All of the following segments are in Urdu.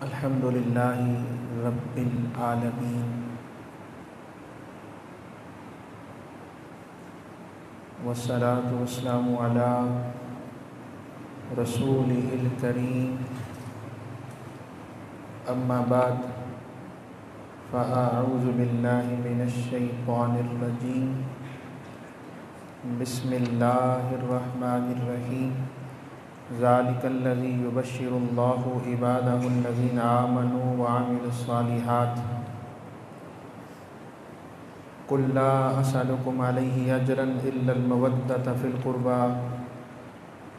الحمد للہ رب العالمین والصلاة والسلام علی رسولہ الکریم اما بعد فاعوذ باللہ من الشیطان الرجیم بسم اللہ الرحمن الرحیم ذالک الذی یبشر اللہ عبادہ الذین آمنوا وعملوا الصالحات قل لا اسألکم علیہ اجرا الا المودۃ فی القربى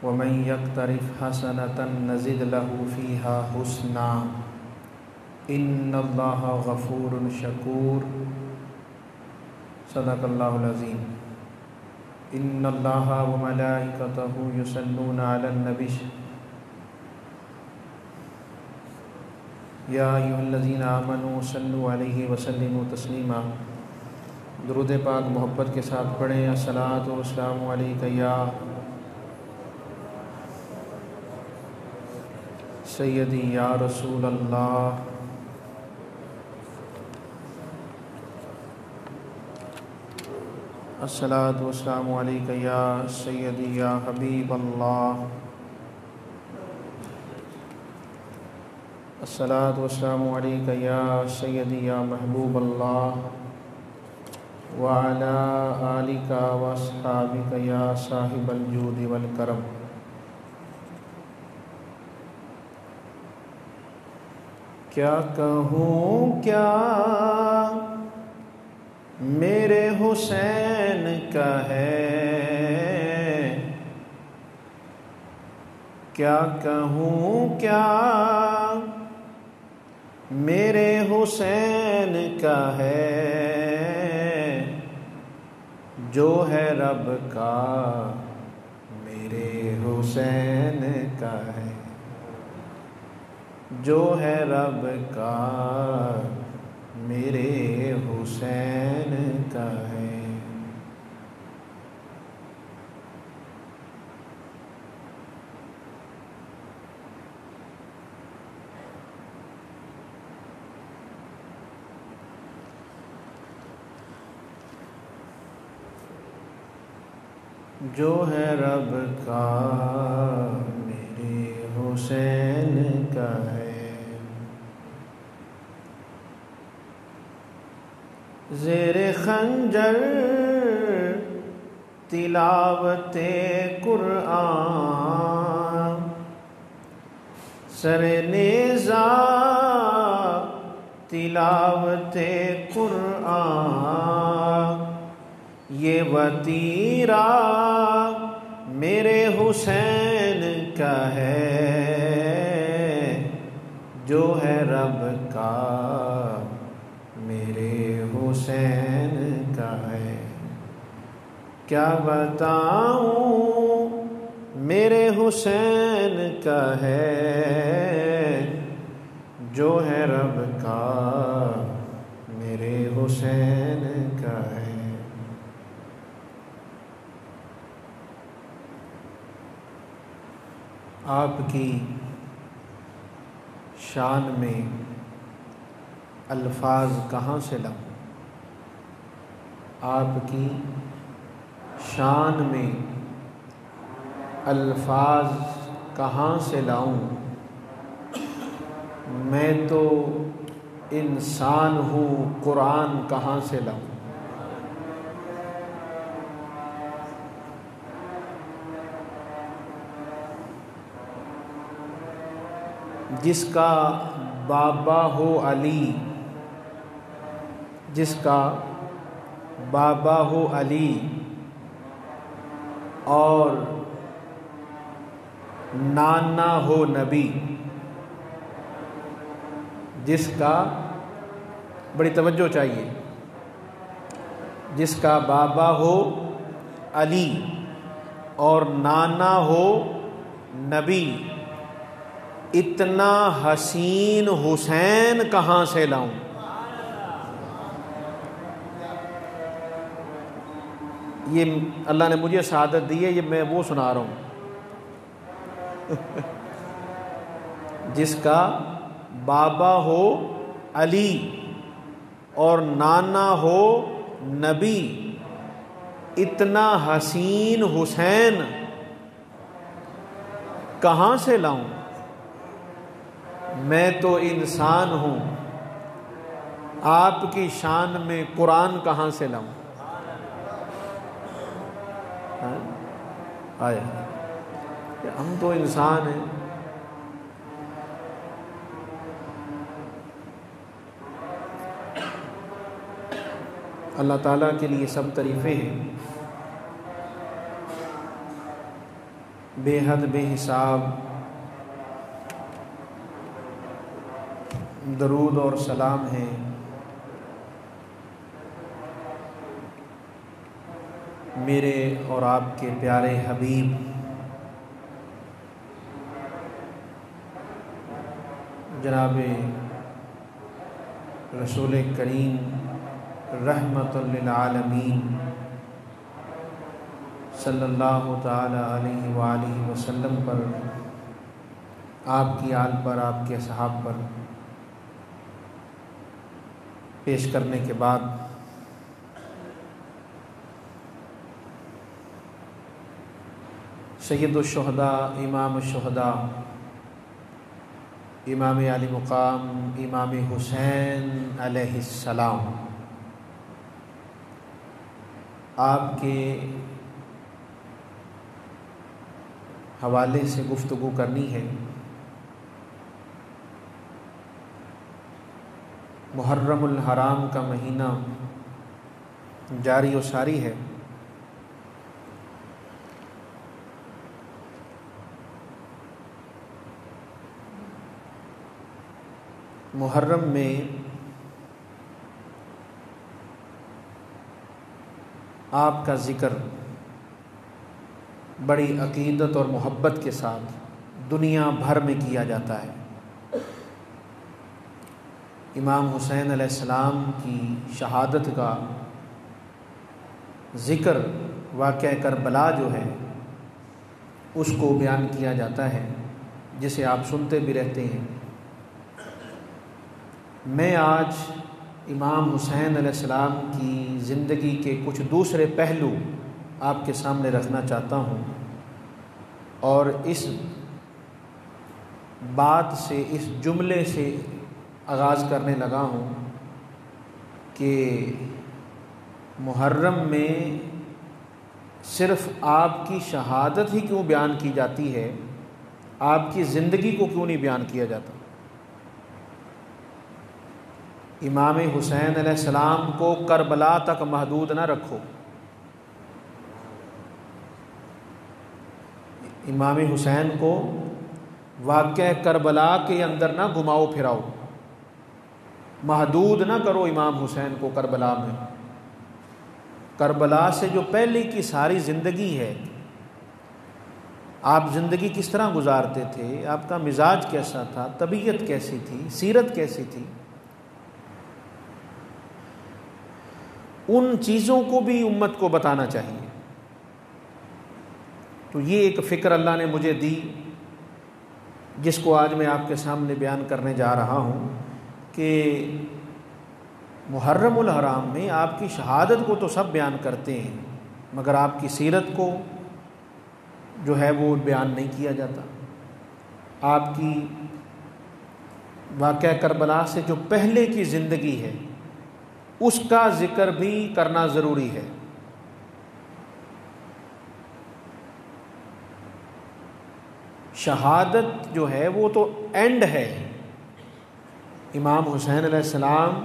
ومن یقترف حسنۃ نزد لہ فیہا حسنا ان اللہ غفور شکور صدق اللہ العظیم ان اللہ وملائکتہ یصلون علی النبی یا ایھا الذین آمنوا صلوا علیہ وسلموا تسلیما۔ درود پاک محبت کے ساتھ پڑھیں۔ الصلاۃ والسلام علیک یا سیدی یا رسول اللہ۔ الصلاۃ والسلام علیک یا سیدی یا حبیب اللہ۔ الصلاۃ والسلام علیک یا سیدی یا محبوب اللہ وعلی آلک واصحابک یا صاحب الجود والکرم۔ کیا کہوں کیا میرے حسین کا ہے، کیا کہوں کیا میرے حسین کا ہے، جو ہے رب کا میرے حسین کا ہے، جو ہے رب کا میرے حسین کا ہے۔ جو ہے رب کا میرے حسین کا ہے، زیر خنجر تلاوت قرآن، سر نیزہ تلاوت قرآن، یہ وتیرہ میرے حسین کا ہے، جو ہے رب کا میرے حسین کا ہے۔ کیا بتاؤں میرے حسین کا ہے، جو ہے رب کا میرے حسین کا ہے۔ آپ کی شان میں الفاظ کہاں سے لاؤں، آپ کی شان میں الفاظ کہاں سے لاؤں، میں تو انسان ہوں، قرآن کہاں سے لاؤں۔ جس کا بابا ہو علی، جس کا بابا ہو علی اور نانا ہو نبی، جس کا، بڑی توجہ چاہیے، جس کا بابا ہو علی اور نانا ہو نبی، اتنا حسین حسین کہاں سے لاؤں۔ یہ اللہ نے مجھے سعادت دی ہے، یہ میں وہ سنا رہا ہوں۔ جس کا بابا ہو علی اور نانا ہو نبی، اتنا حسین حسین کہاں سے لاؤں؟ میں تو انسان ہوں، آپ کی شان میں قرآن کہاں سے لاؤں؟ آیا کہ ہم تو انسان ہیں۔ اللہ تعالیٰ کے لیے سب تعریفیں ہیں، بے حد بے حساب درود اور سلام ہیں میرے اور آپ کے پیارے حبیب جناب رسول کریم رحمت للعالمین صلی اللہ تعالی علیہ وآلہ وسلم پر، آپ کی آل پر، آپ کے اصحاب پر پیش کرنے کے بعد سید الشہداء، امام الشہداء، امام علی مقام، امام حسین علیہ السلام، آپ کے حوالے سے گفتگو کرنی ہے۔ محرم الحرام کا مہینہ جاری و ساری ہے۔ محرم میں آپ کا ذکر بڑی عقیدت اور محبت کے ساتھ دنیا بھر میں کیا جاتا ہے۔ امام حسین علیہ السلام کی شہادت کا ذکر، واقعہ کربلا جو ہے اس کو بیان کیا جاتا ہے، جسے آپ سنتے بھی رہتے ہیں۔ میں آج امام حسین علیہ السلام کی زندگی کے کچھ دوسرے پہلو آپ کے سامنے رکھنا چاہتا ہوں، اور اس بات سے، اس جملے سے آغاز کرنے لگا ہوں کہ محرم میں صرف آپ کی شہادت ہی کیوں بیان کی جاتی ہے، آپ کی زندگی کو کیوں نہیں بیان کیا جاتا؟ امام حسین علیہ السلام کو کربلا تک محدود نہ رکھو، امام حسین کو واقعہ کربلا کے اندر نہ گھماؤ پھراؤ، محدود نہ کرو امام حسین کو کربلا میں۔ کربلا سے جو پہلے کی ساری زندگی ہے، آپ زندگی کس طرح گزارتے تھے، آپ کا مزاج کیسا تھا، طبیعت کیسی تھی، سیرت کیسی تھی، ان چیزوں کو بھی امت کو بتانا چاہیے۔ تو یہ ایک فکر اللہ نے مجھے دی، جس کو آج میں آپ کے سامنے بیان کرنے جا رہا ہوں کہ محرم الحرام میں آپ کی شہادت کو تو سب بیان کرتے ہیں، مگر آپ کی سیرت کو جو ہے وہ بیان نہیں کیا جاتا۔ آپ کی واقعہ کربلا سے جو پہلے کی زندگی ہے اس کا ذکر بھی کرنا ضروری ہے۔ شہادت جو ہے وہ تو اینڈ ہے، امام حسین علیہ السلام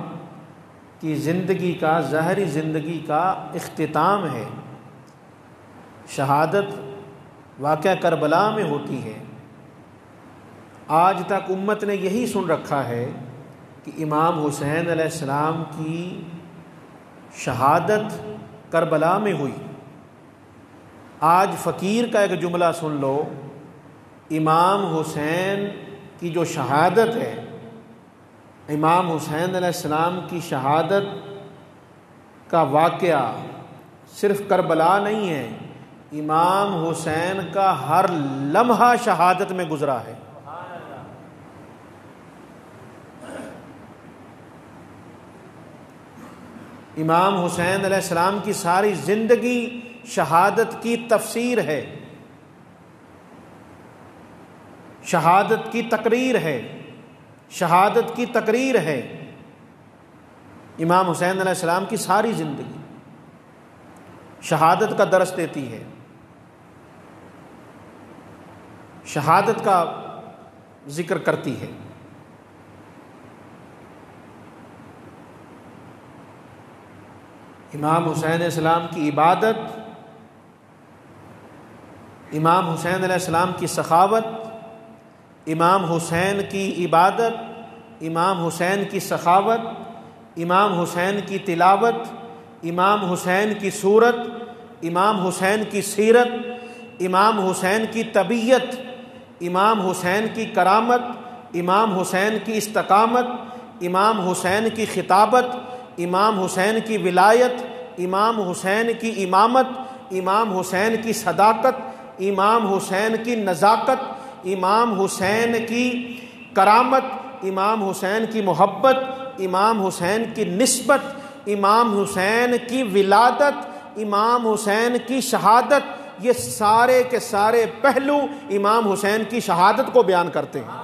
کی زندگی کا، ظاہری زندگی کا اختتام ہے۔ شہادت واقعہ کربلا میں ہوتی ہے۔ آج تک امت نے یہی سن رکھا ہے کہ امام حسین علیہ السلام کی شہادت کربلا میں ہوئی۔ آج فقیر کا ایک جملہ سن لو، امام حسین کی جو شہادت ہے، امام حسین علیہ السلام کی شہادت کا واقعہ صرف کربلا نہیں ہے، امام حسین کا ہر لمحہ شہادت میں گزرا ہے۔ امام حسین علیہ السلام کی ساری زندگی شہادت کی تفسیر ہے، شہادت کی تقریر ہے، شہادت کی تقریر ہے۔ امام حسین علیہ السلام کی ساری زندگی شہادت کا درس دیتی ہے، شہادت کا ذکر کرتی ہے۔ امام حسین علیہ السلام کی عبادت، امام حسین علیہ السلام کی سخاوت، امام حسین کی عبادت، امام حسین کی سخاوت، امام حسین کی تلاوت، امام حسین کی صورت، امام حسین کی سیرت، امام حسین کی طبیعت، امام حسین کی کرامت، امام حسین کی استقامت، امام حسین کی خطابت، امام حسین کی ولایت، امام حسین کی امامت، امام حسین کی صداقت، امام حسین کی نزاکت، امام حسین کی کرامت، امام حسین کی محبت، امام حسین کی نسبت، امام حسین کی ولادت، امام حسین کی شہادت، یہ سارے کے سارے پہلو امام حسین کی شہادت کو بیان کرتے ہیں۔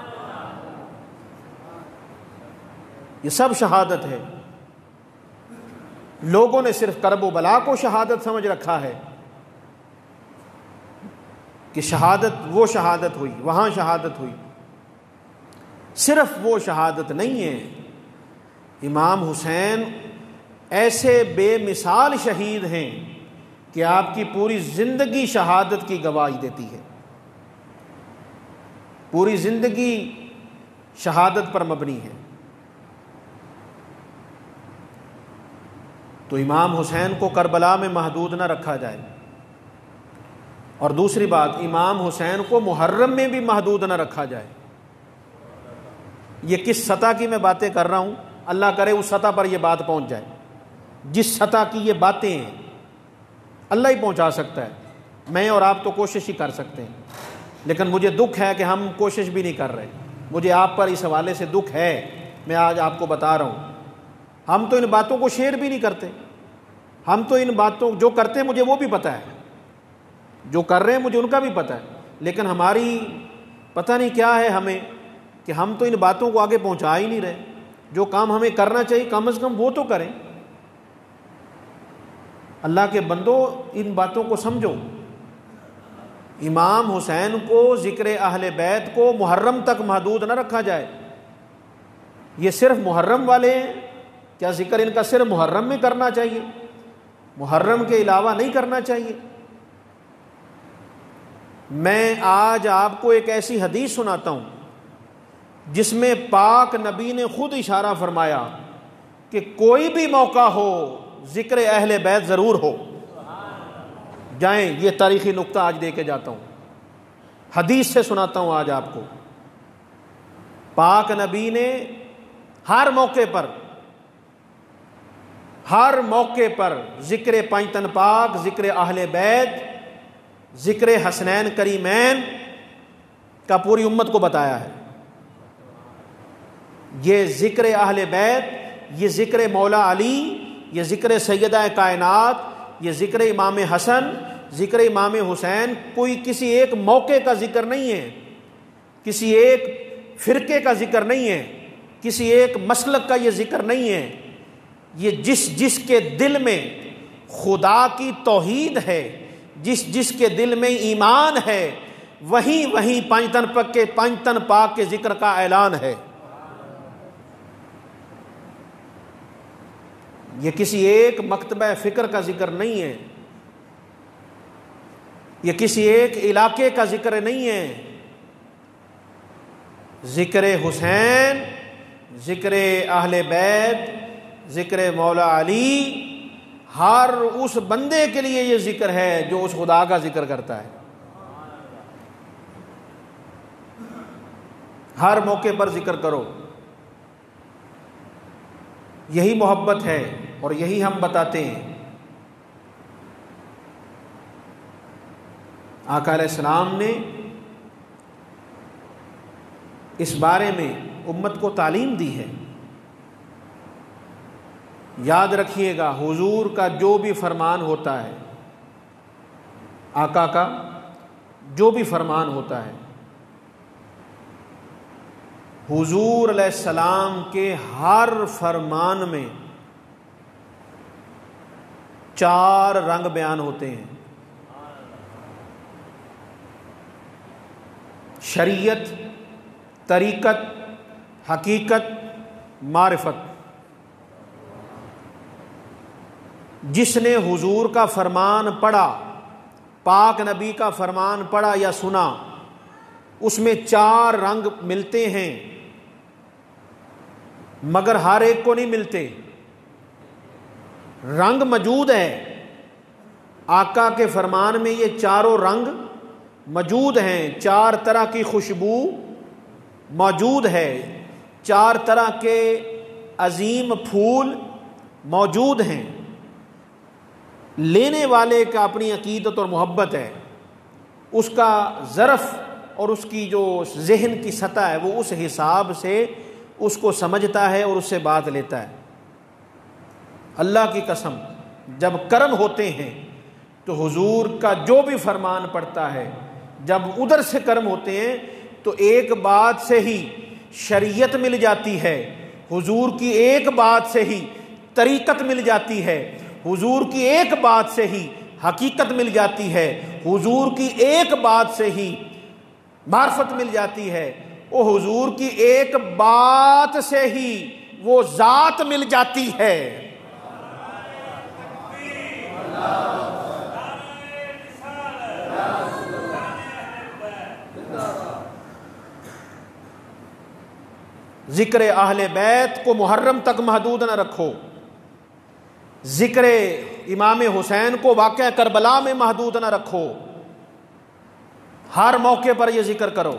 یہ سب شہادت ہے۔ لوگوں نے صرف کرب و بلا کو شہادت سمجھ رکھا ہے کہ شہادت وہ شہادت ہوئی، وہاں شہادت ہوئی۔ صرف وہ شہادت نہیں ہے، امام حسین ایسے بے مثال شہید ہیں کہ آپ کی پوری زندگی شہادت کی گواہی دیتی ہے، پوری زندگی شہادت پر مبنی ہے۔ تو امام حسین کو کربلا میں محدود نہ رکھا جائے، اور دوسری بات، امام حسین کو محرم میں بھی محدود نہ رکھا جائے۔ یہ کس سطح کی میں باتیں کر رہا ہوں، اللہ کرے اس سطح پر یہ بات پہنچ جائے۔ جس سطح کی یہ باتیں ہیں اللہ ہی پہنچا سکتا ہے، میں اور آپ تو کوشش ہی کر سکتے ہیں، لیکن مجھے دکھ ہے کہ ہم کوشش بھی نہیں کر رہے۔ مجھے آپ پر اس حوالے سے دکھ ہے، میں آج آپ کو بتا رہا ہوں۔ ہم تو ان باتوں کو شیئر بھی نہیں کرتے، ہم تو ان باتوں جو کرتے ہیں مجھے وہ بھی پتہ ہے، جو کر رہے ہیں مجھے ان کا بھی پتہ ہے، لیکن ہماری پتہ نہیں کیا ہے ہمیں کہ ہم تو ان باتوں کو آگے پہنچا ہی نہیں رہے۔ جو کام ہمیں کرنا چاہیے کم از کم وہ تو کریں۔ اللہ کے بندو ان باتوں کو سمجھو۔ امام حسین کو، ذکر اہل بیت کو محرم تک محدود نہ رکھا جائے۔ یہ صرف محرم والے ہیں، کیا ذکر ان کا صرف محرم میں کرنا چاہیے؟ محرم کے علاوہ نہیں کرنا چاہیے۔ میں آج آپ کو ایک ایسی حدیث سناتا ہوں جس میں پاک نبی نے خود اشارہ فرمایا کہ کوئی بھی موقع ہو ذکر اہل بیت ضرور ہو۔ جائیں، یہ تاریخی نقطہ آج دے کے جاتا ہوں، حدیث سے سناتا ہوں آج آپ کو۔ پاک نبی نے ہر موقع پر ذکر پنجتن پاک، ذکر اہل بیت، ذکر حسنین کریمین کا پوری امت کو بتایا ہے۔ یہ ذکر اہل بیت، یہ ذکر مولا علی، یہ ذکر سیدہ کائنات، یہ ذکر امام حسن، ذکر امام حسین کوئی کسی ایک موقع کا ذکر نہیں ہے، کسی ایک فرقے کا ذکر نہیں ہے، کسی ایک مسلک کا یہ ذکر نہیں ہے۔ یہ جس کے دل میں خدا کی توحید ہے، جس کے دل میں ایمان ہے، وہیں پنجتن پاک کے ذکر کا اعلان ہے۔ یہ کسی ایک مکتبہ فکر کا ذکر نہیں ہے، یہ کسی ایک علاقے کا ذکر نہیں ہے۔ ذکر حسین، ذکر اہل بیت، ذکر مولا علی، ہر اس بندے کے لیے یہ ذکر ہے جو اس خدا کا ذکر کرتا ہے۔ ہر موقع پر ذکر کرو، یہی محبت ہے اور یہی ہم بتاتے ہیں۔ آقا علیہ السلام نے اس بارے میں امت کو تعلیم دی ہے۔ یاد رکھیے گا، حضور کا جو بھی فرمان ہوتا ہے، آقا کا جو بھی فرمان ہوتا ہے، حضور علیہ السلام کے ہر فرمان میں 4 رنگ بیان ہوتے ہیں: شریعت، طریقت، حقیقت، معرفت۔ جس نے حضور کا فرمان پڑھا، پاک نبی کا فرمان پڑھا یا سنا، اس میں 4 رنگ ملتے ہیں، مگر ہر ایک کو نہیں ملتے۔ رنگ موجود ہے، آقا کے فرمان میں یہ 4 رنگ موجود ہیں۔ 4 طرح کی خوشبو موجود ہے، 4 طرح کے عظیم پھول موجود ہیں۔ لینے والے کا اپنی عقیدت اور محبت ہے، اس کا ظرف اور اس کی جو ذہن کی سطح ہے وہ اس حساب سے اس کو سمجھتا ہے اور اس سے بات لیتا ہے۔ اللہ کی قسم، جب کرم ہوتے ہیں تو حضور کا جو بھی فرمان پڑتا ہے، جب ادھر سے کرم ہوتے ہیں تو ایک بات سے ہی شریعت مل جاتی ہے، حضور کی ایک بات سے ہی طریقت مل جاتی ہے، حضور کی ایک بات سے ہی حقیقت مل جاتی ہے، حضور کی ایک بات سے ہی معرفت مل جاتی ہے، وہ حضور کی ایک بات سے ہی وہ ذات مل جاتی ہے۔ ذکر اہل بیت کو محرم تک محدود نہ رکھو، ذکر امام حسین کو واقعہ کربلا میں محدود نہ رکھو، ہر موقع پر یہ ذکر کرو۔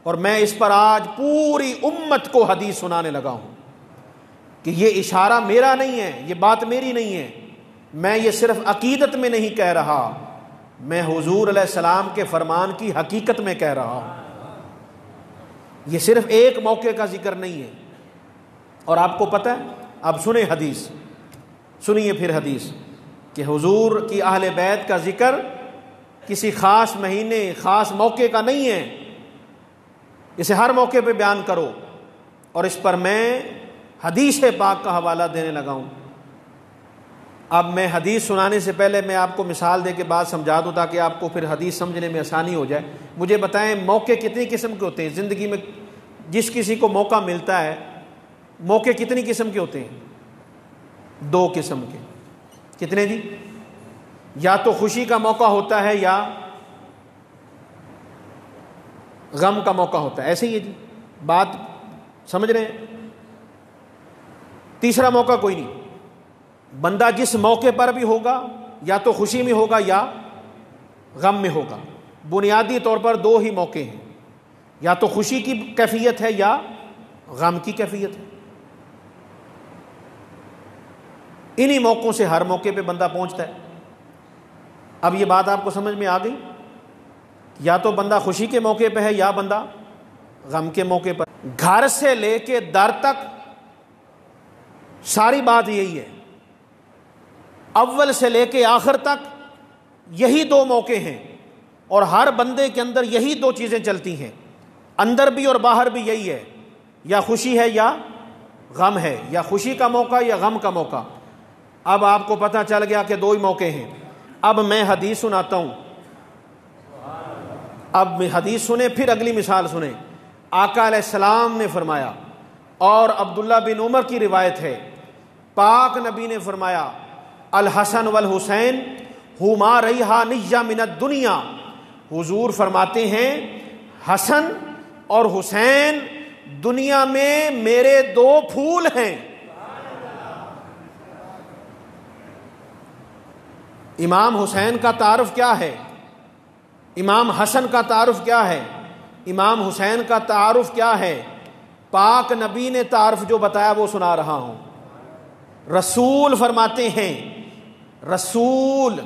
اور میں اس پر آج پوری امت کو حدیث سنانے لگا ہوں کہ یہ اشارہ میرا نہیں ہے، یہ بات میری نہیں ہے، میں یہ صرف عقیدت میں نہیں کہہ رہا، میں حضور علیہ السلام کے فرمان کی حقیقت میں کہہ رہا ہوں۔ یہ صرف ایک موقع کا ذکر نہیں ہے۔ اور آپ کو پتہ ہے، اب سنیں حدیث، سنیے پھر حدیث کہ حضور کی اہل بیت کا ذکر کسی خاص مہینے، خاص موقع کا نہیں ہے، اسے ہر موقع پہ بیان کرو۔ اور اس پر میں حدیث پاک کا حوالہ دینے لگا ہوں۔ اب میں حدیث سنانے سے پہلے میں آپ کو مثال دے کے بات سمجھا دوں تاکہ آپ کو پھر حدیث سمجھنے میں آسانی ہو جائے۔ مجھے بتائیں، موقع کتنی قسم کے ہوتے ہیں زندگی میں؟ جس کسی کو موقع ملتا ہے، موقع کتنی قسم کے ہوتے ہیں؟ 2 قسم کے۔ کتنے جی؟ یا تو خوشی کا موقع ہوتا ہے یا غم کا موقع ہوتا ہے، ایسے ہی ہے جی، بات سمجھ رہے ہیں؟ تیسرا موقع کوئی نہیں۔ بندہ جس موقع پر بھی ہوگا، یا تو خوشی میں ہوگا یا غم میں ہوگا۔ بنیادی طور پر 2 ہی موقع ہیں، یا تو خوشی کی کیفیت ہے یا غم کی کیفیت ہے۔ انہی موقعوں سے ہر موقع پہ بندہ پہنچتا ہے۔ اب یہ بات آپ کو سمجھ میں آ گئی؟ یا تو بندہ خوشی کے موقع پہ ہے یا بندہ غم کے موقع پر۔ گھر سے لے کے در تک ساری بات یہی ہے، اول سے لے کے آخر تک یہی 2 موقع ہیں، اور ہر بندے کے اندر یہی 2 چیزیں چلتی ہیں، اندر بھی اور باہر بھی یہی ہے، یا خوشی ہے یا غم ہے، یا خوشی کا موقع یا غم کا موقع۔ اب آپ کو پتہ چل گیا کہ 2 ہی موقع ہیں۔ اب میں حدیث سناتا ہوں، اب حدیث سنیں، پھر اگلی مثال سنیں۔ آقا علیہ السلام نے فرمایا، اور عبداللہ بن عمر کی روایت ہے، پاک نبی نے فرمایا، الحسن والحسین ہما ریحانیہ من الدنیا۔ حضور فرماتے ہیں حسن اور حسین دنیا میں میرے 2 پھول ہیں۔ امام حسین کا تعارف کیا ہے؟ امام حسن کا تعارف کیا ہے؟ امام حسین کا تعارف کیا ہے؟ پاک نبی نے تعارف جو بتایا وہ سنا رہا ہوں۔ رسول فرماتے ہیں، رسول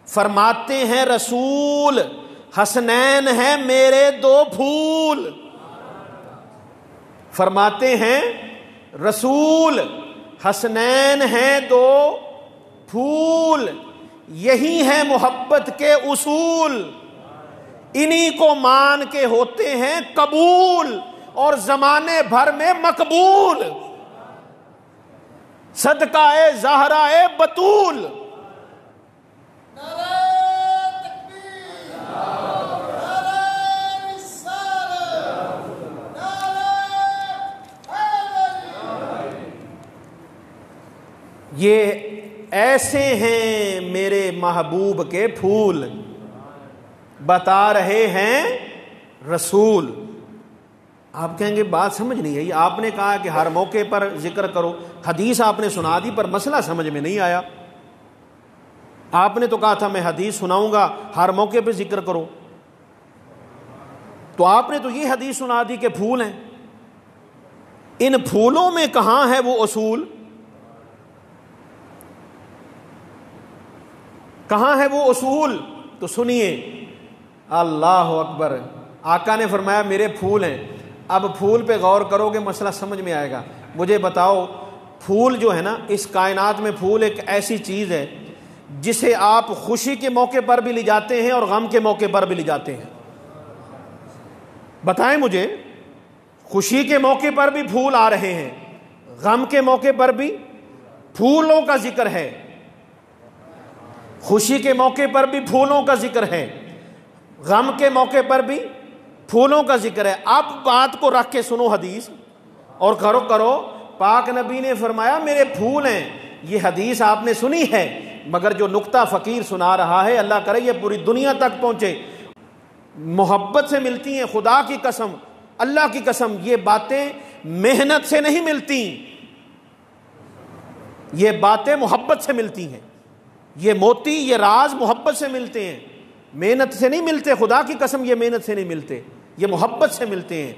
فرماتے ہیں رسول حسنین ہیں میرے دو پھول. فرماتے ہیں رسول حسنین ہیں دو پھول. یہی ہیں محبت کے اصول، انہی کو مان کے ہوتے ہیں قبول اور زمانے بھر میں مقبول. صدقہ زہرا بطول. یہ ایسے ہیں میرے محبوب کے پھول، بتا رہے ہیں رسول. آپ کہیں گے بات سمجھ نہیں آئی، آپ نے کہا کہ ہر موقع پر ذکر کرو، حدیث آپ نے سنا دی پر مسئلہ سمجھ میں نہیں آیا. آپ نے تو کہا تھا میں حدیث سناؤں گا ہر موقع پہ ذکر کرو، تو آپ نے تو یہ حدیث سنا دی کہ پھول ہیں. ان پھولوں میں کہاں ہے وہ اصول؟ کہاں ہے وہ اصول؟ تو سنیے. اللہ اکبر. آقا نے فرمایا میرے پھول ہیں. اب پھول پہ غور کرو گے مسئلہ سمجھ میں آئے گا. مجھے بتاؤ، پھول جو ہے نا، اس کائنات میں پھول ایک ایسی چیز ہے جسے آپ خوشی کے موقع پر بھی لے جاتے ہیں اور غم کے موقع پر بھی لے جاتے ہیں. بتائیں مجھے، خوشی کے موقع پر بھی پھول آ رہے ہیں، غم کے موقع پر بھی پھولوں کا ذکر ہے. خوشی کے موقع پر بھی پھولوں کا ذکر ہے، غم کے موقع پر بھی پھولوں کا ذکر ہے. اب بات کو رکھ کے سنو حدیث اور کرو. پاک نبی نے فرمایا میرے پھول ہیں. یہ حدیث آپ نے سنی ہے، مگر جو نقطہ فقیر سنا رہا ہے اللہ کرے یہ پوری دنیا تک پہنچے. محبت سے ملتی ہیں، خدا کی قسم، اللہ کی قسم. یہ باتیں محنت سے نہیں ملتی، یہ باتیں محبت سے ملتی ہیں. یہ موتی، یہ راز محبت سے ملتے ہیں، محنت سے نہیں ملتے. خدا کی قسم یہ محنت سے نہیں ملتے، یہ محبت سے ملتے ہیں.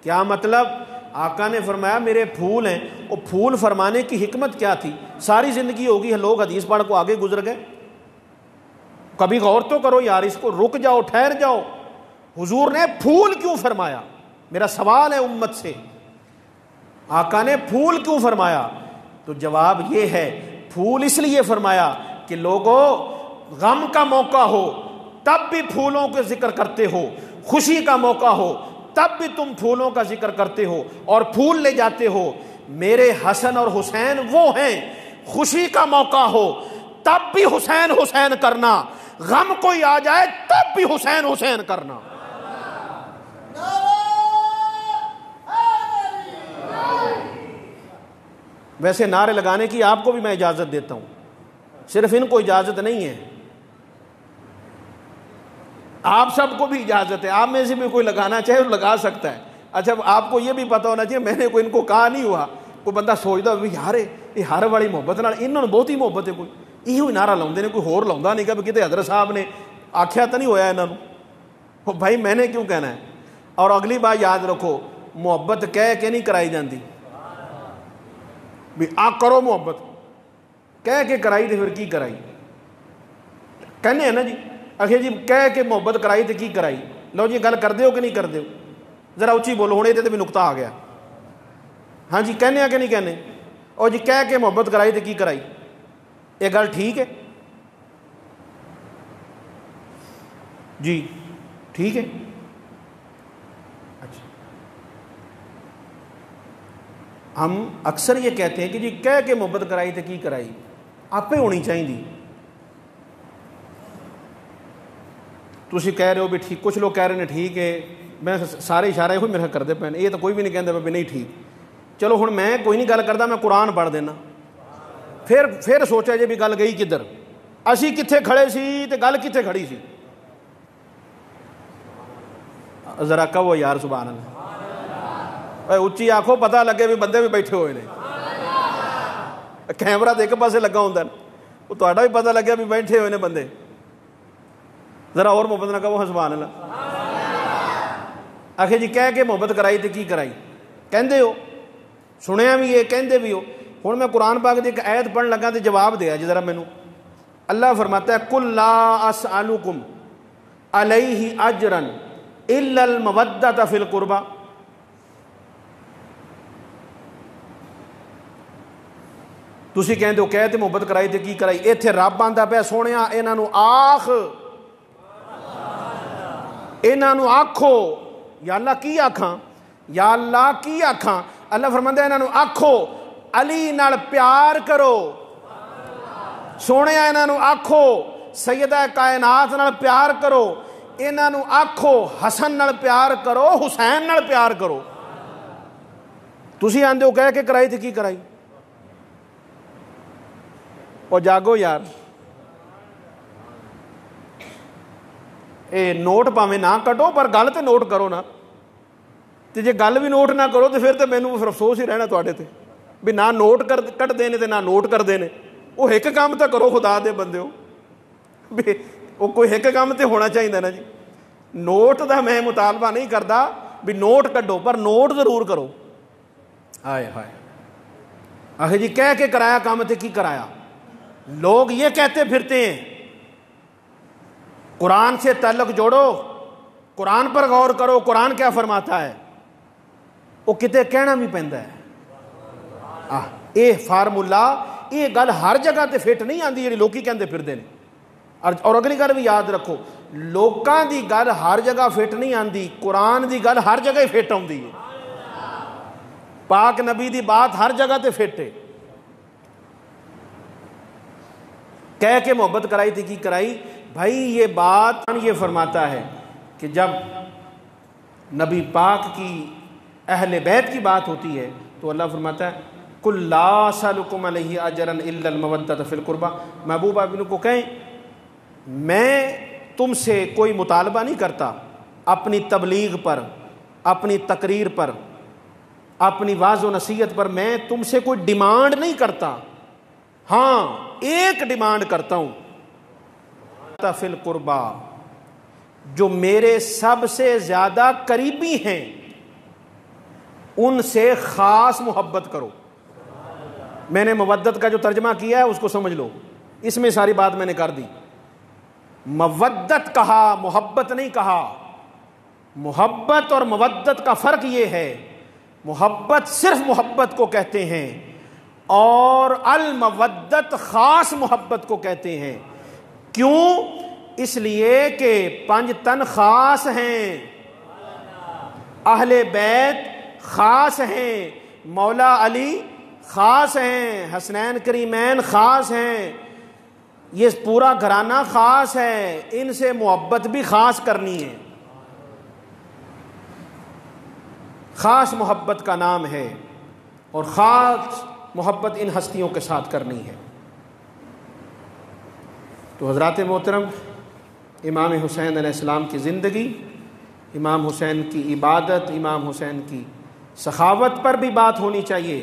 کیا مطلب؟ آقا نے فرمایا میرے پھول ہیں. وہ پھول فرمانے کی حکمت کیا تھی؟ ساری زندگی ہوگی لوگ حدیث پڑھ کو آگے گزر گئے. کبھی غور تو کرو یار، اس کو رک جاؤ، ٹھہر جاؤ. حضور نے پھول کیوں فرمایا؟ میرا سوال ہے امت سے، آقا نے پھول کیوں فرمایا؟ تو جواب یہ ہے، پھول اس لیے فرمایا کہ لوگوں غم کا موقع ہو تب بھی پھولوں کے ذکر کرتے ہو، خوشی کا موقع ہو تب بھی تم پھولوں کا ذکر کرتے ہو اور پھول لے جاتے ہو. میرے حسن اور حسین وہ ہیں، خوشی کا موقع ہو تب بھی حسین حسین کرنا، غم کوئی آ جائے تب بھی حسین حسین کرنا. ویسے نعرے لگانے کی آپ کو بھی میں اجازت دیتا ہوں، صرف ان کو اجازت نہیں ہے، آپ سب کو بھی اجازت ہے. آپ میں سے بھی کوئی لگانا چاہے تو لگا سکتا ہے. اچھا آپ کو یہ بھی پتہ ہونا چاہیے، میں نے کوئی ان کو کہا نہیں ہوا. کوئی بندہ سوچتا یار یہ ہر والی محبت نال انہوں نے بہت ہی محبت ہے، کوئی یہ نعرہ لاؤندے نے، کوئی ہور لاؤندا نہیں کہ کتے حضرت صاحب نے آکھیا تو نہیں ہویا انہوں نے. بھائی میں نے کیوں کہنا ہے؟ اور اگلی بات یاد رکھو، محبت کہہ کے نہیں کرائی جاندی بھی آ کرو. محبت کہہ کے کرائی تو پھر کی کرائی؟ کہنے ہیں نا جی، آخر جی کہہ کے محبت کرائی تو کی کرائی؟ لو جی گل کر دیو کہ نہیں کر دیو؟ ذرا اچھی بولو، ہونے تو بھی نقطہ آ گیا. ہاں جی کہنے کہ نہیں کہنے؟ اور جی کہہ کے محبت کرائی تو کی کرائی؟ یہ گل ٹھیک ہے؟ جی ٹھیک ہے. اچھا ہم اکثر یہ کہتے ہیں کہ جی کہہ کے محبت کرائی تو کی کرائی؟ آپ ہی ہونی چاہیے. تسی کہہ رہے ہو بھی ٹھیک، کچھ لوگ کہہ رہے ہیں ٹھیک ہے، میں سارے اشارے ہوئی میرے کرتے پے، یہ تو کوئی بھی نہیں کہتا بھی نہیں ٹھیک. چلو ہن میں کوئی نہیں گل کرتا، میں قرآن پڑھ دینا. پھر سوچا جی بھی گل گئی کدھر، اسی کتنے کھڑے سی تے گل کتنے کھڑی سی؟ ذرا کہو یار سبحان اللہ. اچھی آخو پتہ لگے بھی بندے بھی بیٹھے ہوئے نے. کیمرہ تو ایک پاسے لگا ہوں وہ تہاڈا بھی پتہ لگیا بھی بیٹھے ہوئے نے بندے. ذرا اور محبت نہ کہو سبحان اللہ. آخر جی کہہ کے محبت کرائی تو کی کرائی؟ کہندے ہو، سنیا بھی ہے، کہندے بھی ہو. ہوں میں قرآن پاک دی ایک آیت پڑھن لگا تو جواب دیا جی ذرا مینوں. اللہ فرماتا ہے قل لا اسألکم علیہ اجرا الا المودۃ فی القربى. تسی کہندے ہو کہتے محبت کرائی تے کی کرائی. ایتھے رب آندا پیا سونیا انہاں نوں آکھ، انہاں نوں آکھو. یا اللہ کی آکھاں، یا اللہ کی آکھاں. اللہ فرماندا ہے انہاں نوں آکھو علی نال پیار کرو. سونیا انہاں نوں آکھو سیدہ کائنات نال پیار کرو. انہاں نوں آکھو حسن نال پیار کرو، حسین نال پیار کرو. تسی آندے ہو کہہ کے کرائی تے کی کرائی. اور جاگو یار، اے نوٹ پاویں نہ کٹو پر گل تے نوٹ کرو نا. تے جے گل بھی نوٹ نہ کرو تو پھر تے مینوں پھر افسوس ہی رہنا تواڈے تے بھی نہ نوٹ کٹ دے نے تے نہ نوٹ کر دے نے. وہ ایک کام تے کرو خدا دے بندیو، بھی وہ کوئی ایک کام تے ہونا چاہیے نا جی. نوٹ دا میں مطالبہ نہیں کردا بھی نوٹ کڈو، پر نوٹ ضرور کرو. ہائے ہائے آخر جی کہہ کے کرایا کام تے کی کرایا. لوگ یہ کہتے پھرتے ہیں قرآن سے تعلق جوڑو، قرآن پر غور کرو قرآن کیا فرماتا ہے. وہ کتے کہنا بھی پیندا ہے. اے فارمولا یہ گل ہر جگہ تے فٹ نہیں آندی جی لوکی کہندے پھردے نے. اور اگلی گل بھی یاد رکھو، لوکاں دی گل ہر جگہ فٹ نہیں آندی، قرآن دی گل ہر جگہ ہی فٹ آندی ہے. پاک نبی دی بات ہر جگہ تے فٹ ہے. کہہ کے محبت کرائی تھی کی کرائی. بھائی یہ بات یہ فرماتا ہے کہ جب نبی پاک کی اہل بیت کی بات ہوتی ہے تو اللہ فرماتا ہے قل لا اسألکم علیہ اجرا الا المودۃ فی القربى. محبوب ابن کو کہیں میں تم سے کوئی مطالبہ نہیں کرتا اپنی تبلیغ پر، اپنی تقریر پر، اپنی واعظ و نصیحت پر. میں تم سے کوئی ڈیمانڈ نہیں کرتا. ہاں ایک ڈیمانڈ کرتا ہوں فی القربى، جو میرے سب سے زیادہ قریبی ہیں ان سے خاص محبت کرو. میں نے مودت کا جو ترجمہ کیا ہے اس کو سمجھ لو، اس میں ساری بات میں نے کر دی. مودت کہا، محبت نہیں کہا. محبت اور مودت کا فرق یہ ہے، محبت صرف محبت کو کہتے ہیں اور المودت خاص محبت کو کہتے ہیں. کیوں؟ اس لیے کہ پنج تن خاص ہیں، اہل بیت خاص ہیں، مولا علی خاص ہیں، حسنین کریمین خاص ہیں، یہ پورا گھرانہ خاص ہے. ان سے محبت بھی خاص کرنی ہے. خاص محبت کا نام ہے اور خاص محبت ان ہستیوں کے ساتھ کرنی ہے. تو حضرات محترم، امام حسین علیہ السلام کی زندگی، امام حسین کی عبادت، امام حسین کی سخاوت پر بھی بات ہونی چاہیے.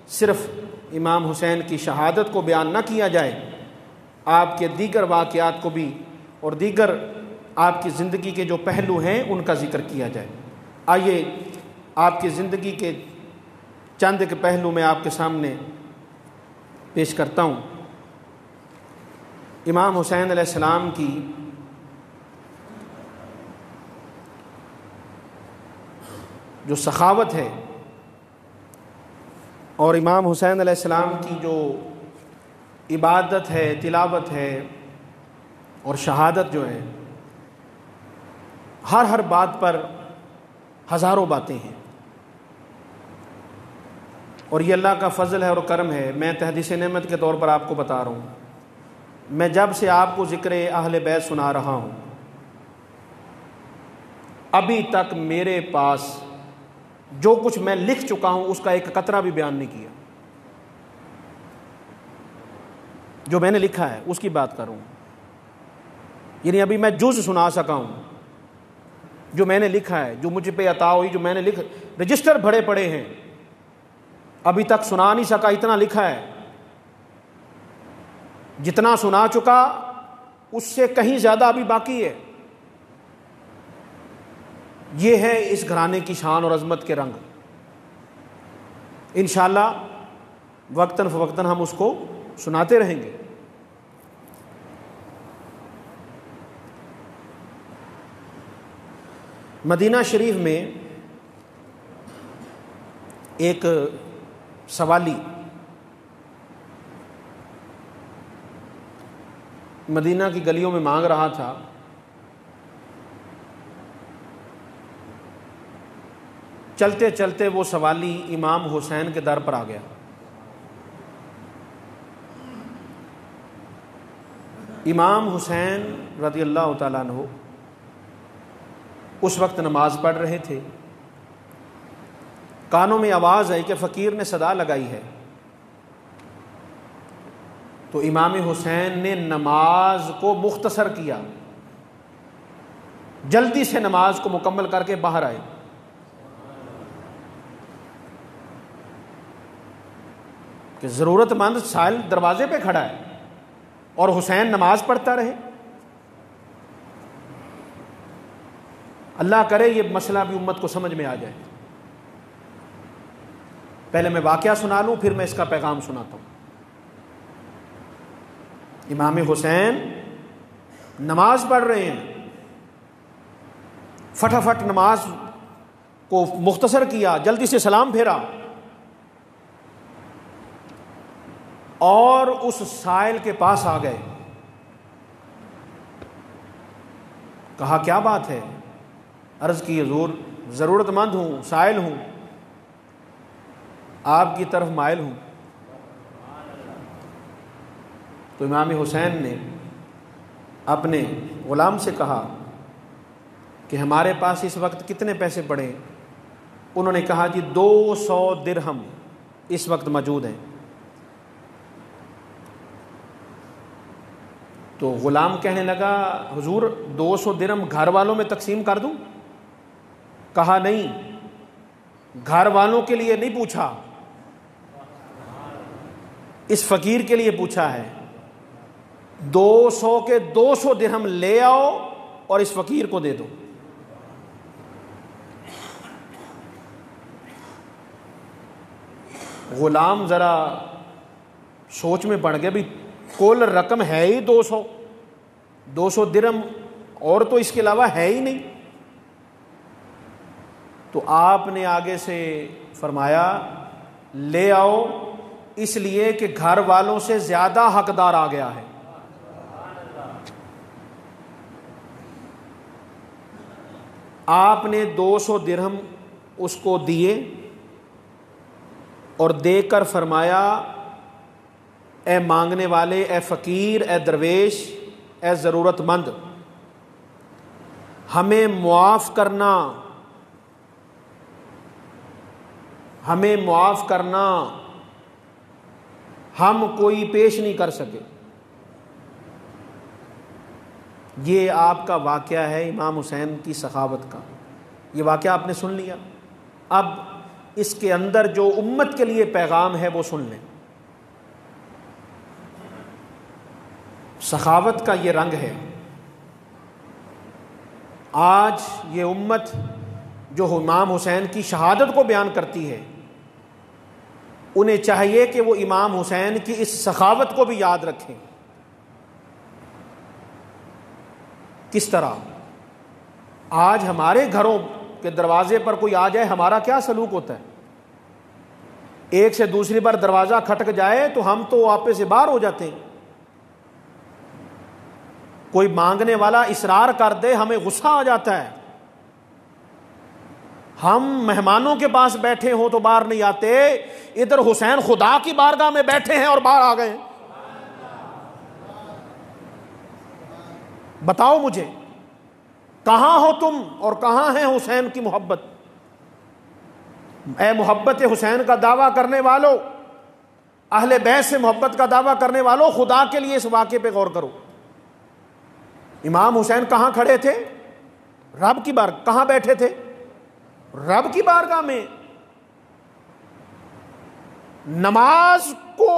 صرف امام حسین کی شہادت کو بیان نہ کیا جائے، آپ کے دیگر واقعات کو بھی اور دیگر آپ کی زندگی کے جو پہلو ہیں ان کا ذکر کیا جائے. آئیے آپ کی زندگی کے چند کے پہلو میں آپ کے سامنے پیش کرتا ہوں. امام حسین علیہ السلام کی جو سخاوت ہے اور امام حسین علیہ السلام کی جو عبادت ہے، تلاوت ہے اور شہادت جو ہے، ہر بات پر ہزاروں باتیں ہیں. اور یہ اللہ کا فضل ہے اور کرم ہے. میں تحدیث نعمت کے طور پر آپ کو بتا رہا ہوں، میں جب سے آپ کو ذکر اہل بیت سنا رہا ہوں ابھی تک میرے پاس جو کچھ میں لکھ چکا ہوں اس کا ایک قطرہ بھی بیان نہیں کیا. جو میں نے لکھا ہے اس کی بات کروں، یعنی ابھی میں جز سنا سکا ہوں جو میں نے لکھا ہے، جو مجھ پہ عطا ہوئی، جو میں نے رجسٹر بھرے پڑے ہیں، ابھی تک سنا نہیں سکا. اتنا لکھا ہے، جتنا سنا چکا اس سے کہیں زیادہ ابھی باقی ہے. یہ ہے اس گھرانے کی شان اور عظمت کے رنگ. انشاءاللہ وقتاً فوقتاً ہم اس کو سناتے رہیں گے. مدینہ شریف میں ایک سوالی مدینہ کی گلیوں میں مانگ رہا تھا. چلتے چلتے وہ سوالی امام حسین کے در پر آ گیا. امام حسین رضی اللہ تعالیٰ عنہ اس وقت نماز پڑھ رہے تھے. کانوں میں آواز آئی کہ فقیر نے صدا لگائی ہے. تو امام حسین نے نماز کو مختصر کیا, جلدی سے نماز کو مکمل کر کے باہر آئے. کہ ضرورت مند سائل دروازے پہ کھڑا ہے اور حسین نماز پڑھتا رہے. اللہ کرے یہ مسئلہ بھی امت کو سمجھ میں آ جائے. پہلے میں واقعہ سنا لوں, پھر میں اس کا پیغام سناتا ہوں. امام حسین نماز پڑھ رہے ہیں, فٹافٹ نماز کو مختصر کیا, جلدی سے سلام پھیرا اور اس سائل کے پاس آ گئے. کہا کیا بات ہے؟ عرض کی حضور ضرورت مند ہوں, سائل ہوں, آپ کی طرف مائل ہوں. تو امام حسین نے اپنے غلام سے کہا کہ ہمارے پاس اس وقت کتنے پیسے پڑے؟ انہوں نے کہا جی 200 درہم اس وقت موجود ہیں. تو غلام کہنے لگا حضور 200 درہم گھر والوں میں تقسیم کر دوں؟ کہا نہیں, گھر والوں کے لیے نہیں پوچھا, اس فقیر کے لیے پوچھا ہے. 200 کے 200 درہم لے آؤ اور اس فقیر کو دے دو. غلام ذرا سوچ میں پڑ گیا, بھی کل رقم ہے ہی 200 درہم, اور تو اس کے علاوہ ہے ہی نہیں. تو آپ نے آگے سے فرمایا لے آؤ, اس لیے کہ گھر والوں سے زیادہ حقدار آ گیا ہے. آپ نے 200 درہم اس کو دیے اور دے کر فرمایا اے مانگنے والے, اے فقیر, اے درویش, اے ضرورت مند, ہمیں معاف کرنا, ہمیں معاف کرنا, ہم کوئی پیش نہیں کر سکے. یہ آپ کا واقعہ ہے امام حسین کی سخاوت کا. یہ واقعہ آپ نے سن لیا, اب اس کے اندر جو امت کے لیے پیغام ہے وہ سن لیں. سخاوت کا یہ رنگ ہے. آج یہ امت جو امام حسین کی شہادت کو بیان کرتی ہے, انہیں چاہیے کہ وہ امام حسین کی اس سخاوت کو بھی یاد رکھیں. کس طرح آج ہمارے گھروں کے دروازے پر کوئی آ جائے, ہمارا کیا سلوک ہوتا ہے؟ ایک سے دوسری بار دروازہ کھٹک جائے تو ہم تو آپے سے باہر ہو جاتے ہیں. کوئی مانگنے والا اصرار کر دے, ہمیں غصہ آ جاتا ہے. ہم مہمانوں کے پاس بیٹھے ہوں تو باہر نہیں آتے, ادھر حسین خدا کی بارگاہ میں بیٹھے ہیں اور باہر آ گئے. بتاؤ مجھے کہاں ہو تم اور کہاں ہے حسین کی محبت؟ اے محبت حسین کا دعویٰ کرنے والو, اہل بیت سے محبت کا دعویٰ کرنے والو, خدا کے لیے اس واقعے پہ غور کرو. امام حسین کہاں کھڑے تھے؟ رب کی بارگاہ. کہاں بیٹھے تھے؟ رب کی بارگاہ میں. نماز کو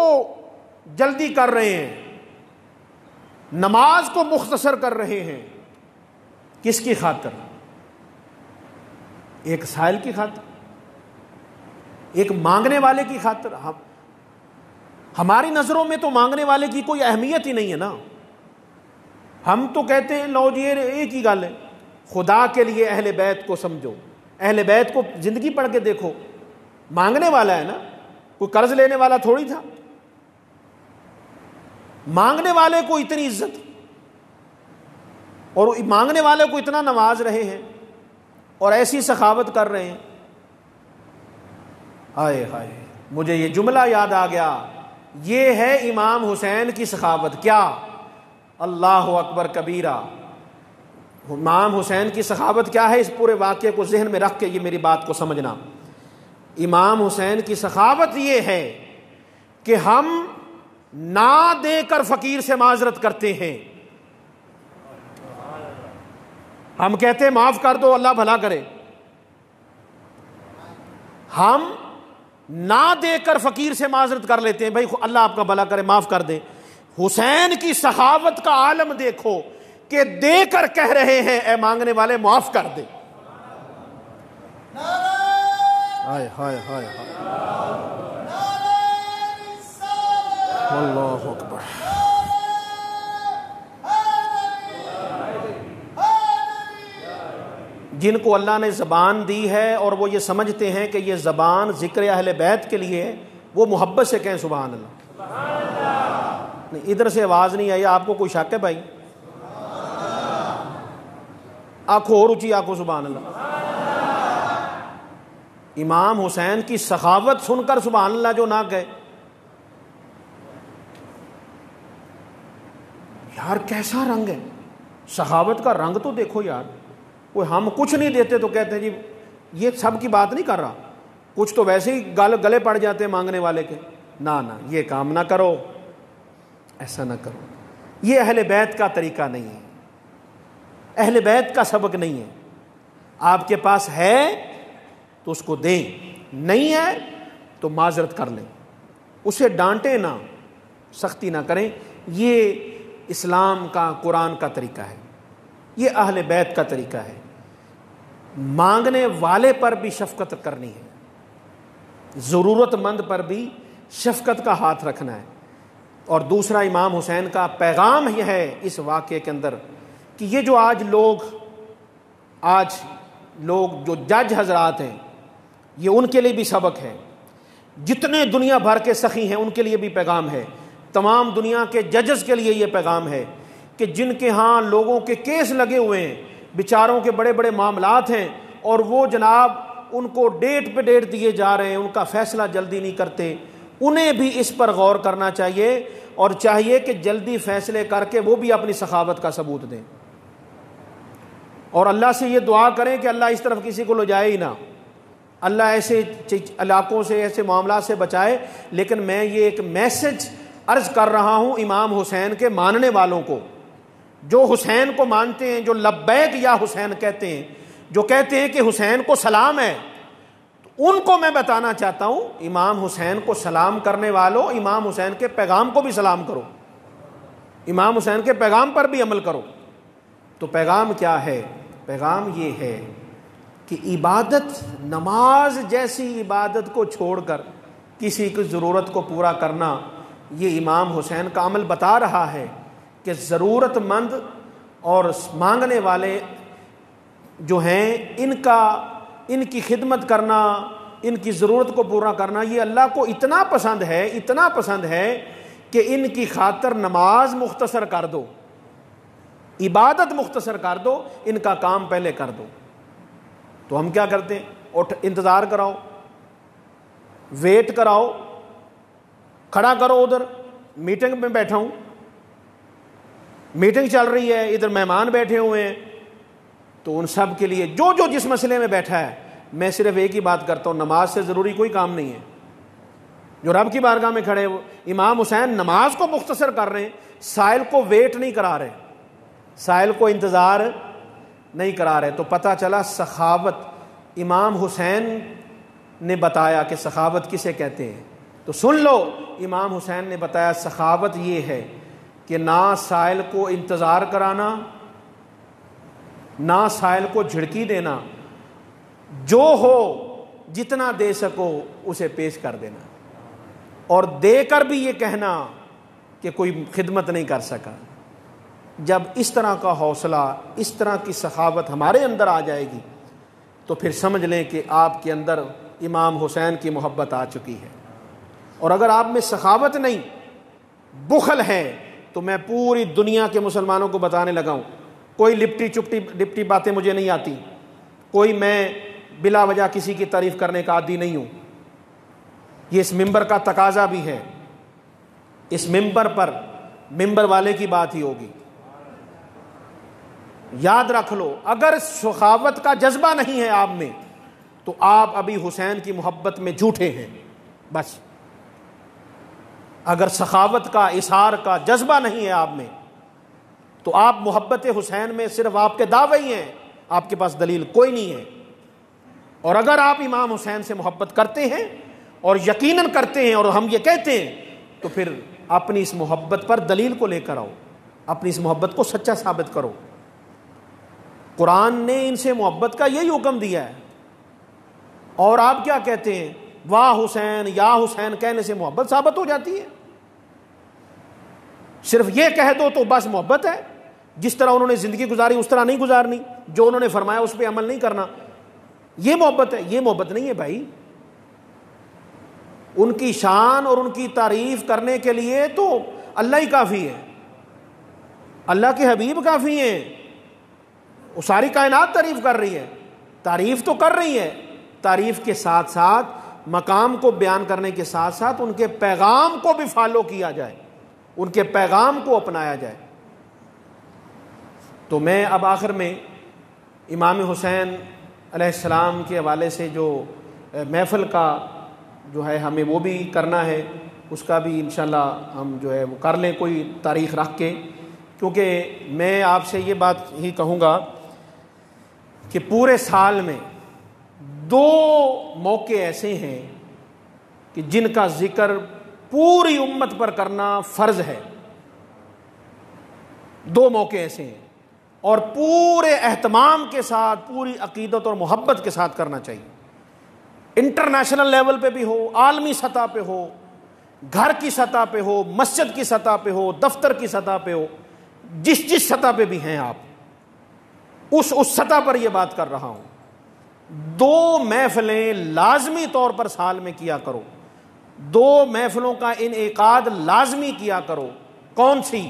جلدی کر رہے ہیں, نماز کو مختصر کر رہے ہیں. کس کی خاطر؟ ایک سائل کی خاطر, ایک مانگنے والے کی خاطر. ہماری نظروں میں تو مانگنے والے کی کوئی اہمیت ہی نہیں ہے نا. ہم تو کہتے ہیں لو جی ایک ہی گل ہے, خدا کے لیے اہل بیت کو سمجھو. اہل بیت کو زندگی پڑھ کے دیکھو, مانگنے والا ہے نا, کوئی قرض لینے والا تھوڑی تھا. مانگنے والے کو اتنی عزت اور مانگنے والے کو اتنا نواز رہے ہیں اور ایسی سخاوت کر رہے ہیں. ہائے ہائے, مجھے یہ جملہ یاد آ گیا, یہ ہے امام حسین کی سخاوت. کیا؟ اللہ اکبر کبیرہ. امام حسین کی سخاوت کیا ہے, اس پورے واقعے کو ذہن میں رکھ کے یہ میری بات کو سمجھنا. امام حسین کی سخاوت یہ ہے کہ ہم نہ دے کر فقیر سے معذرت کرتے ہیں. ہم کہتے ہیں معاف کر دو اللہ بھلا کرے, ہم نہ دے کر فقیر سے معذرت کر لیتے ہیں, بھائی اللہ آپ کا بھلا کرے معاف کر دے. حسین کی سخاوت کا عالم دیکھو کہ دے کر کہہ رہے ہیں اے مانگنے والے معاف کر دے. ہائے ہائے ہائے ہائے, اللہ اکبر. جن کو اللہ نے زبان دی ہے اور وہ یہ سمجھتے ہیں کہ یہ زبان ذکر اہل بیت کے لیے ہے, وہ محبت سے کہیں سبحان اللہ. نہیں, ادھر سے آواز نہیں آئی, آپ کو کوئی شک ہے بھائی؟ آنکھوں اور اونچی آنکھوں سبحان اللہ. امام حسین کی سخاوت سن کر سبحان اللہ جو نہ گئے, یار کیسا رنگ ہے سخاوت کا, رنگ تو دیکھو یار. کوئی ہم کچھ نہیں دیتے تو کہتے ہیں جی یہ سب کی بات نہیں کر رہا, کچھ تو ویسے ہی گلے پڑ جاتے ہیں مانگنے والے کے. نہ یہ کام نہ کرو, ایسا نہ کرو. یہ اہل بیت کا طریقہ نہیں ہے, اہل بیت کا سبق نہیں ہے. آپ کے پاس ہے تو اس کو دیں, نہیں ہے تو معذرت کر لیں, اسے ڈانٹیں نہ, سختی نہ کریں. یہ اسلام کا, قرآن کا طریقہ ہے, یہ اہل بیت کا طریقہ ہے. مانگنے والے پر بھی شفقت کرنی ہے, ضرورت مند پر بھی شفقت کا ہاتھ رکھنا ہے. اور دوسرا امام حسین کا پیغام یہ ہے اس واقعے کے اندر کہ یہ جو آج لوگ جو جج حضرات ہیں, یہ ان کے لیے بھی سبق ہے. جتنے دنیا بھر کے سخی ہیں ان کے لیے بھی پیغام ہے. تمام دنیا کے ججز کے لیے یہ پیغام ہے کہ جن کے ہاں لوگوں کے کیس لگے ہوئے ہیں, بیچاروں کے بڑے بڑے معاملات ہیں, اور وہ جناب ان کو ڈیٹ پہ ڈیٹ دیے جا رہے ہیں, ان کا فیصلہ جلدی نہیں کرتے, انہیں بھی اس پر غور کرنا چاہیے اور چاہیے کہ جلدی فیصلے کر کے وہ بھی اپنی سخاوت کا ثبوت دیں. اور اللہ سے یہ دعا کریں کہ اللہ اس طرف کسی کو لے جائے ہی نہ, اللہ ایسے علاقوں سے, ایسے معاملات سے بچائے. لیکن میں یہ ایک میسج عرض کر رہا ہوں امام حسین کے ماننے والوں کو, جو حسین کو مانتے ہیں, جو لبیک یا حسین کہتے ہیں, جو کہتے ہیں کہ حسین کو سلام ہے, تو ان کو میں بتانا چاہتا ہوں امام حسین کو سلام کرنے والوں, امام حسین کے پیغام کو بھی سلام کرو, امام حسین کے پیغام پر بھی عمل کرو. تو پیغام کیا ہے؟ پیغام یہ ہے کہ عبادت, نماز جیسی عبادت کو چھوڑ کر کسی کی ضرورت کو پورا کرنا, یہ امام حسین کا عمل بتا رہا ہے کہ ضرورت مند اور مانگنے والے جو ہیں ان کی خدمت کرنا, ان کی ضرورت کو پورا کرنا, یہ اللہ کو اتنا پسند ہے, اتنا پسند ہے کہ ان کی خاطر نماز مختصر کر دو, عبادت مختصر کر دو, ان کا کام پہلے کر دو. تو ہم کیا کرتے ہیں؟ اٹھ انتظار کراؤ, ویٹ کراؤ, کھڑا کرو, ادھر میٹنگ میں بیٹھا ہوں, میٹنگ چل رہی ہے, ادھر مہمان بیٹھے ہوئے ہیں, تو ان سب کے لیے جو جس مسئلے میں بیٹھا ہے, میں صرف ایک ہی بات کرتا ہوں, نماز سے ضروری کوئی کام نہیں ہے. جو رب کی بارگاہ میں کھڑے, امام حسین نماز کو مختصر کر رہے ہیں, سائل کو ویٹ نہیں کرا رہے, سائل کو انتظار نہیں کرا رہے. تو پتہ چلا سخاوت, امام حسین نے بتایا کہ سخاوت کسے کہتے ہیں. تو سن لو, امام حسین نے بتایا سخاوت یہ ہے کہ نہ سائل کو انتظار کرانا, نہ سائل کو جھڑکی دینا, جو ہو جتنا دے سکو اسے پیش کر دینا, اور دے کر بھی یہ کہنا کہ کوئی خدمت نہیں کر سکا. جب اس طرح کا حوصلہ، اس طرح کی سخاوت ہمارے اندر آ جائے گی تو پھر سمجھ لیں کہ آپ کے اندر امام حسین کی محبت آ چکی ہے۔ اور اگر آپ میں سخاوت نہیں، بخل ہے، تو میں پوری دنیا کے مسلمانوں کو بتانے لگا ہوں، کوئی لپٹی باتیں مجھے نہیں آتی، کوئی میں بلا وجہ کسی کی تعریف کرنے کا عادی نہیں ہوں۔ یہ اس ممبر کا تقاضا بھی ہے، اس ممبر پر ممبر والے کی بات ہی ہوگی۔ یاد رکھ لو، اگر سخاوت کا جذبہ نہیں ہے آپ میں تو آپ ابھی حسین کی محبت میں جھوٹے ہیں، بس۔ اگر سخاوت کا، اثار کا جذبہ نہیں ہے آپ میں تو آپ محبت حسین میں صرف آپ کے دعوے ہی ہیں، آپ کے پاس دلیل کوئی نہیں ہے۔ اور اگر آپ امام حسین سے محبت کرتے ہیں اور یقیناً کرتے ہیں اور ہم یہ کہتے ہیں، تو پھر اپنی اس محبت پر دلیل کو لے کر آؤ، اپنی اس محبت کو سچا ثابت کرو۔ قرآن نے ان سے محبت کا یہی حکم دیا ہے، اور آپ کیا کہتے ہیں؟ واہ حسین، یا حسین کہنے سے محبت ثابت ہو جاتی ہے؟ صرف یہ کہہ دو تو بس محبت ہے؟ جس طرح انہوں نے زندگی گزاری اس طرح نہیں گزارنی، جو انہوں نے فرمایا اس پہ عمل نہیں کرنا، یہ محبت ہے؟ یہ محبت نہیں ہے بھائی۔ ان کی شان اور ان کی تعریف کرنے کے لیے تو اللہ ہی کافی ہے، اللہ کے حبیب کافی ہیں۔ وہ ساری کائنات تعریف کر رہی ہے، تعریف تو کر رہی ہے، تعریف کے ساتھ ساتھ مقام کو بیان کرنے کے ساتھ ساتھ ان کے پیغام کو بھی فالو کیا جائے، ان کے پیغام کو اپنایا جائے۔ تو میں اب آخر میں امام حسین علیہ السلام کے حوالے سے جو محفل کا جو ہے ہمیں وہ بھی کرنا ہے، اس کا بھی انشاءاللہ ہم جو ہے وہ کر لیں کوئی تاریخ رکھ کے، کیونکہ میں آپ سے یہ بات ہی کہوں گا کہ پورے سال میں 2 موقع ایسے ہیں کہ جن کا ذکر پوری امت پر کرنا فرض ہے۔ 2 موقع ایسے ہیں اور پورے اہتمام کے ساتھ، پوری عقیدت اور محبت کے ساتھ کرنا چاہیے، انٹرنیشنل لیول پہ بھی ہو، عالمی سطح پہ ہو، گھر کی سطح پہ ہو، مسجد کی سطح پہ ہو، دفتر کی سطح پہ ہو، جس سطح پہ بھی ہیں آپ، اس سطح پر یہ بات کر رہا ہوں۔ 2 محفلیں لازمی طور پر سال میں کیا کرو، 2 محفلوں کا انعقاد لازمی کیا کرو۔ کون سی؟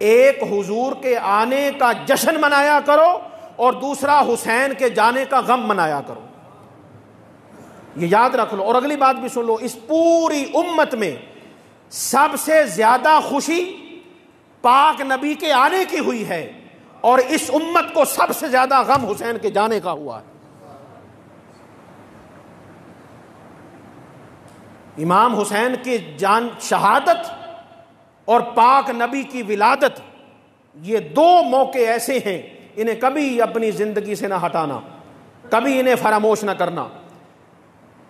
ایک حضور کے آنے کا جشن منایا کرو اور دوسرا حسین کے جانے کا غم منایا کرو، یہ یاد رکھ لو۔ اور اگلی بات بھی سن لو، اس پوری امت میں سب سے زیادہ خوشی پاک نبی کے آنے کی ہوئی ہے اور اس امت کو سب سے زیادہ غم حسین کے جانے کا ہوا ہے۔ امام حسین کی جان شہادت اور پاک نبی کی ولادت، یہ 2 موقع ایسے ہیں، انہیں کبھی اپنی زندگی سے نہ ہٹانا، کبھی انہیں فراموش نہ کرنا۔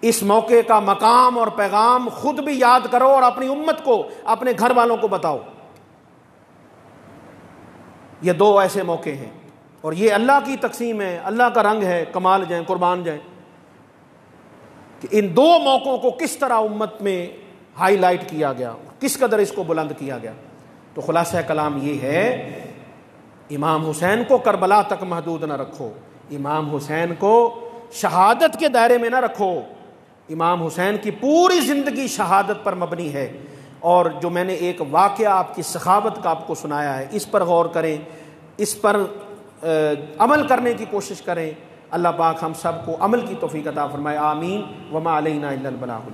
اس موقع کا مقام اور پیغام خود بھی یاد کرو اور اپنی امت کو، اپنے گھر والوں کو بتاؤ۔ یہ 2 ایسے موقع ہیں اور یہ اللہ کی تقسیم ہے، اللہ کا رنگ ہے، کمال جائیں، قربان جائیں کہ ان 2 موقعوں کو کس طرح امت میں ہائی لائٹ کیا گیا، کس قدر اس کو بلند کیا گیا۔ تو خلاصہ کلام یہ ہے، امام حسین کو کربلا تک محدود نہ رکھو، امام حسین کو شہادت کے دائرے میں نہ رکھو۔ امام حسین کی پوری زندگی شہادت پر مبنی ہے، اور جو میں نے ایک واقعہ آپ کی سخاوت کا آپ کو سنایا ہے، اس پر غور کریں، اس پر عمل کرنے کی کوشش کریں۔ اللہ پاک ہم سب کو عمل کی توفیق عطا فرمائے، آمین۔ وما علینا الا البلاغ۔